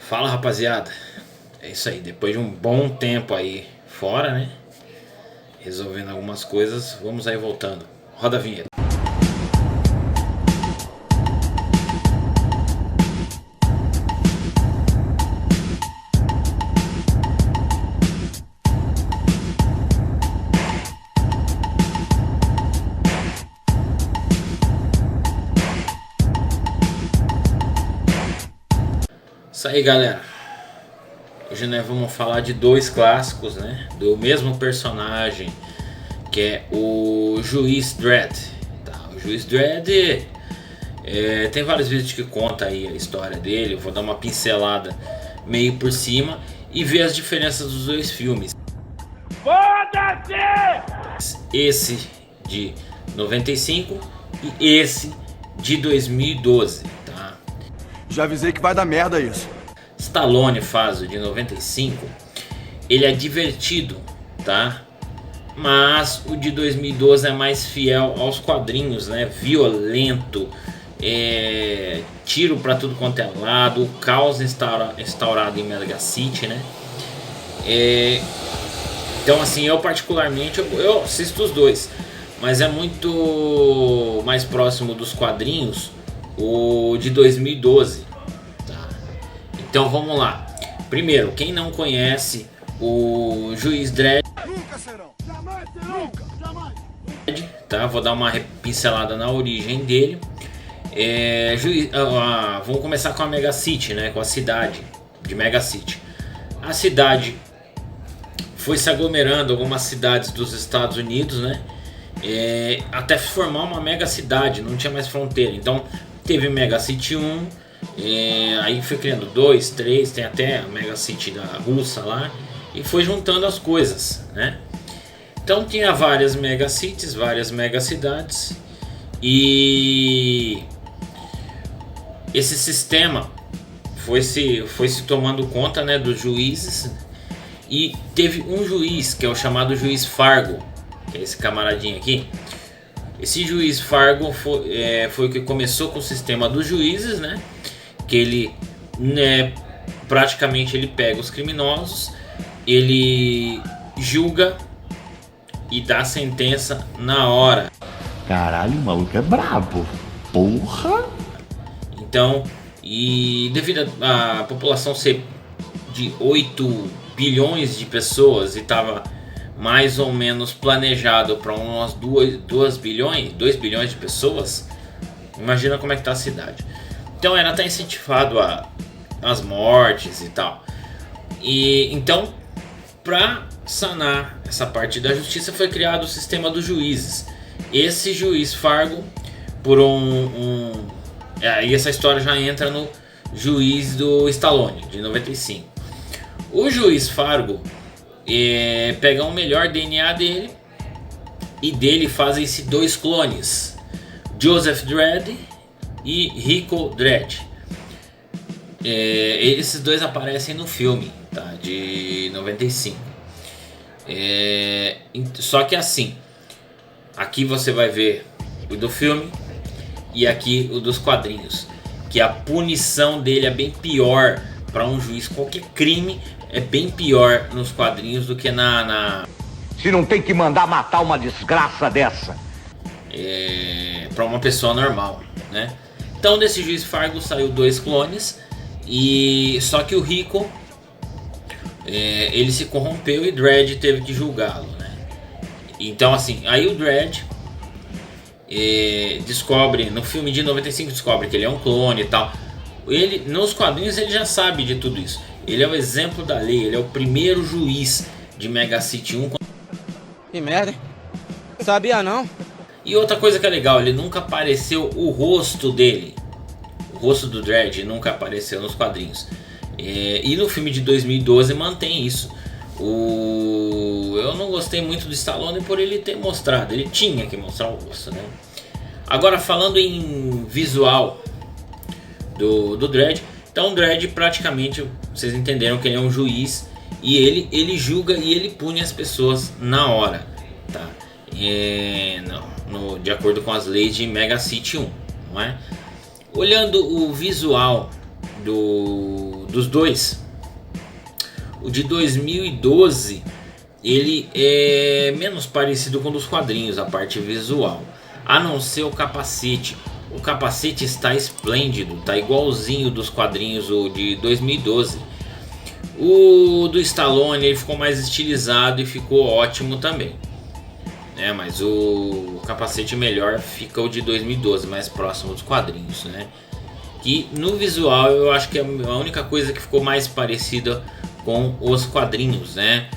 Fala, rapaziada, é isso aí, depois de um bom tempo aí fora, né, resolvendo algumas coisas, vamos aí voltando. Roda a vinheta. Isso aí, galera. Hoje nós vamos falar de dois clássicos, né? Do mesmo personagem, que é o Juiz Dredd. Tá? O Juiz Dredd tem vários vídeos que conta aí a história dele. Eu vou dar uma pincelada meio por cima e ver as diferenças dos dois filmes. Foda-se! Esse de 95 e esse de 2012, tá? Já avisei que vai dar merda isso. Stallone faz o de 95, ele é divertido, tá? Mas o de 2012 é mais fiel aos quadrinhos, né? Violento, tiro pra tudo quanto é lado, o caos instaurado em Mega City, né? Então assim, eu particularmente eu assisto os dois, mas é muito mais próximo dos quadrinhos o de 2012. Então vamos lá. Primeiro, quem não conhece o Juiz Dredd, Nunca serão. Jamais serão. Jamais. tá? Vou dar uma pincelada na origem dele. Vamos começar com a Mega City, né? Com a cidade de Mega City. A cidade foi se aglomerando, algumas cidades dos Estados Unidos, né? Até formar uma mega cidade, não tinha mais fronteira. Então teve Mega City 1. Aí foi criando 2, 3, tem até a Mega City da Rússia lá, e foi juntando as coisas, né? Então tinha várias Mega Cities, várias mega cidades, e esse sistema foi se tomando conta, né, dos juízes, e teve um juiz que é o chamado Juiz Fargo, que é esse camaradinho aqui. Esse Juiz Fargo foi o que começou com o sistema dos juízes, né? Que ele, né, praticamente ele pega os criminosos, ele julga e dá a sentença na hora. Caralho, o maluco é brabo. Porra! Então, e devido à população ser de 8 bilhões de pessoas e estava mais ou menos planejado para umas 2 bilhões de pessoas, imagina como é que tá a cidade. Então era até incentivado as mortes e tal. E então, para sanar essa parte da justiça, foi criado o sistema dos juízes. Esse Juiz Fargo, aí essa história já entra no Juiz do Stallone, de 95. O Juiz Fargo pega o melhor DNA dele, e dele fazem-se 2 clones, Joseph Dredd e Rico Dredd. Esses dois aparecem no filme, tá, de 95. Só que assim, aqui você vai ver o do filme e aqui o dos quadrinhos, que a punição dele é bem pior para um juiz. Qualquer crime é bem pior nos quadrinhos do que Se não tem que mandar matar uma desgraça dessa. Para uma pessoa normal, né? Então desse Juiz Fargo saiu 2 clones, e só que o Rico ele se corrompeu e Dredd teve que julgá-lo, né? Então assim, aí o Dredd descobre, no filme de 95 descobre que ele é um clone e tal. Ele, nos quadrinhos, ele já sabe de tudo isso. Ele é o exemplo da lei, ele é o primeiro juiz de Mega City 1. Que merda, hein? Sabia não? E outra coisa que é legal, ele nunca apareceu o rosto dele. O rosto do Dredd nunca apareceu nos quadrinhos. E no filme de 2012 mantém isso. Eu não gostei muito do Stallone por ele ter mostrado. Ele tinha que mostrar o rosto, né? Agora falando em visual do Dredd. Então o Dredd praticamente, vocês entenderam que ele é um juiz. E ele julga e ele pune as pessoas na hora, tá? De acordo com as leis de Mega City 1, não é? Olhando o visual dos dois. O de 2012 ele é menos parecido com o dos quadrinhos, a parte visual, a não ser o capacete. O capacete está esplêndido, está igualzinho dos quadrinhos, o de 2012. O do Stallone ele ficou mais estilizado e ficou ótimo também, né? Mas o capacete melhor fica o de 2012, mais próximo dos quadrinhos, né? Que no visual eu acho que é a única coisa que ficou mais parecida com os quadrinhos, né?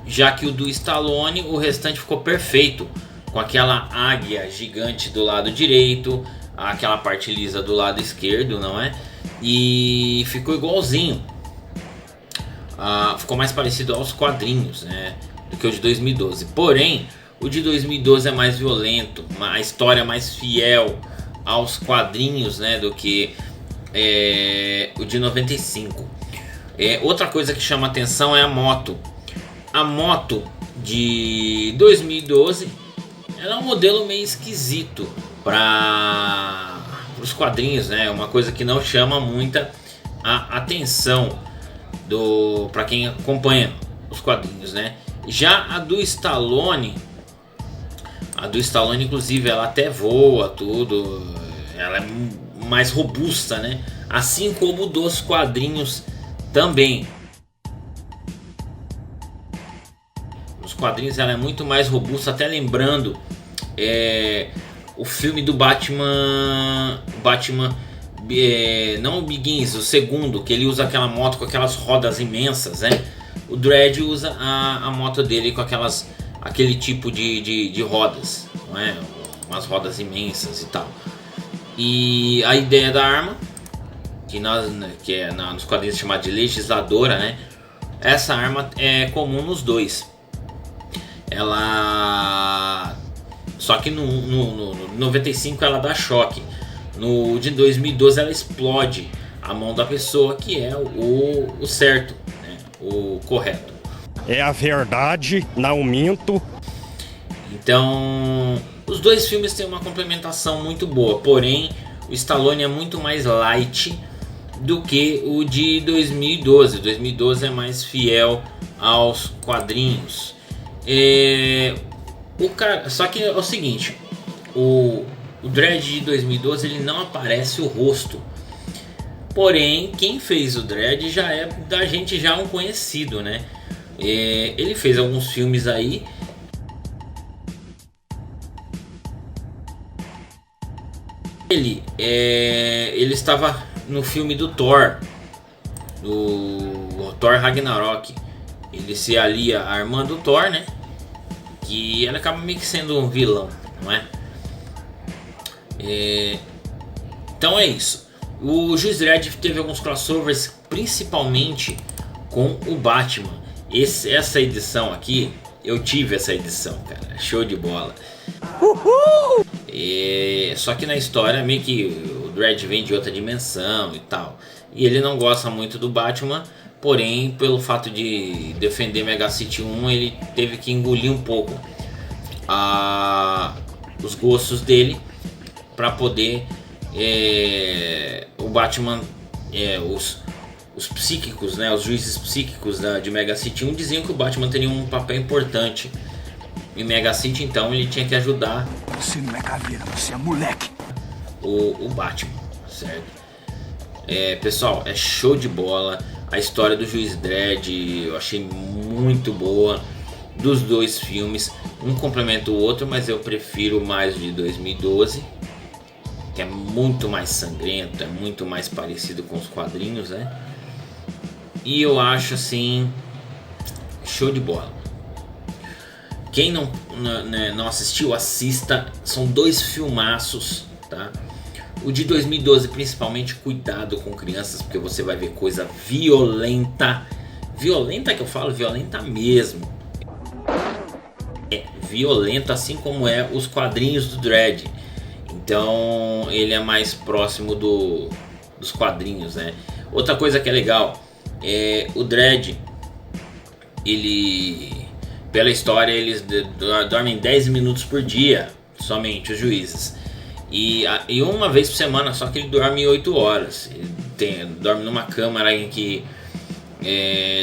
Já que o do Stallone, o restante ficou perfeito, com aquela águia gigante do lado direito, aquela parte lisa do lado esquerdo, não é? E ficou igualzinho. Ficou mais parecido aos quadrinhos, né, do que o de 2012. Porém, o de 2012 é mais violento, a história é mais fiel aos quadrinhos, né, do que o de 95. Outra coisa que chama atenção é a moto. A moto de 2012, ela é um modelo meio esquisito para os quadrinhos, né? Uma coisa que não chama muita a atenção para quem acompanha os quadrinhos, né? Já a do Stallone, inclusive, ela até voa tudo, ela é mais robusta, né? Assim como dos quadrinhos também. Nos quadrinhos ela é muito mais robusta, até lembrando o filme do Batman, não o Begins, o segundo, que ele usa aquela moto com aquelas rodas imensas, né? O Dredd usa a moto dele com aquele tipo de rodas, não é? Umas rodas imensas e tal. E a ideia da arma, que nos quadrinhos é chamada de legisladora, né? Essa arma é comum nos dois. Só que no 95 ela dá choque. No de 2012 ela explode a mão da pessoa, que é o certo, né? O correto. É a verdade, não minto. Então, os dois filmes têm uma complementação muito boa. Porém, o Stallone é muito mais light do que o de 2012. O 2012 é mais fiel aos quadrinhos. Só que é o seguinte, o Dredd de 2012 ele não aparece o rosto. Porém, quem fez o Dredd já é da gente já um conhecido, né? Ele fez alguns filmes aí. Ele estava no filme do Thor, do Thor Ragnarok. Ele se alia à irmã do Thor, né? Que ele acaba meio que sendo um vilão, não é? Então é isso. O Juiz Dredd teve alguns crossovers, principalmente com o Batman. Essa edição aqui, eu tive essa edição, cara. Show de bola. Uhul! Só que na história meio que o Dredd vem de outra dimensão e tal. E ele não gosta muito do Batman. Porém, pelo fato de defender Mega City 1, ele teve que engolir um pouco os gostos dele para poder o Batman, os psíquicos, né, os juízes psíquicos de Mega City 1 diziam que o Batman teria um papel importante em Mega City, então ele tinha que ajudar. Você não é caveira, você é moleque. O Batman, certo? Pessoal, é show de bola. A história do Juiz Dredd eu achei muito boa, dos dois filmes. Um complementa o outro, mas eu prefiro mais o de 2012, que é muito mais sangrento, é muito mais parecido com os quadrinhos, né? E eu acho assim, show de bola. Quem não assistiu, assista. São dois filmaços, tá? O de 2012, principalmente, cuidado com crianças, porque você vai ver coisa violenta. Violenta que eu falo, violenta mesmo. Violento, assim como os quadrinhos do Dredd. Então ele é mais próximo dos quadrinhos, né? Outra coisa que é legal, o Dredd, pela história, eles dormem 10 minutos por dia, somente os juízes. E uma vez por semana, só que ele dorme 8 horas. Ele dorme numa câmara em que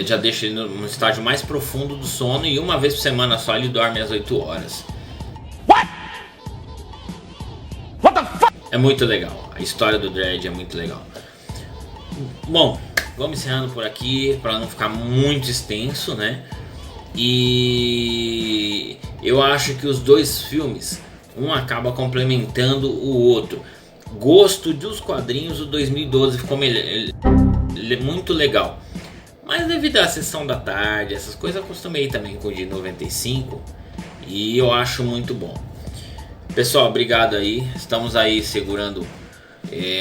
já deixa ele no estágio mais profundo do sono. E uma vez por semana só ele dorme às 8 horas. É muito legal. A história do Dredd é muito legal. Bom, vamos encerrando por aqui para não ficar muito extenso, né? E eu acho que os dois filmes, um acaba complementando o outro. Gosto dos quadrinhos, o 2012 ficou muito legal. Mas devido à sessão da tarde, essas coisas, eu acostumei também com o de 95. E eu acho muito bom. Pessoal, obrigado aí. Estamos aí segurando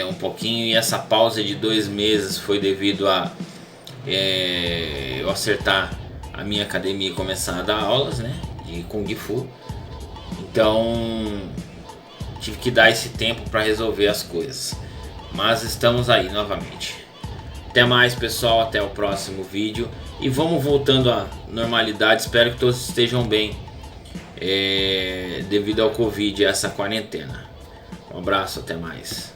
um pouquinho. E essa pausa de 2 meses foi devido a eu acertar a minha academia e começar a dar aulas, né, de Kung Fu. Então tive que dar esse tempo para resolver as coisas. Mas estamos aí novamente. Até mais, pessoal. Até o próximo vídeo. E vamos voltando à normalidade. Espero que todos estejam bem devido ao Covid e essa quarentena. Um abraço, até mais.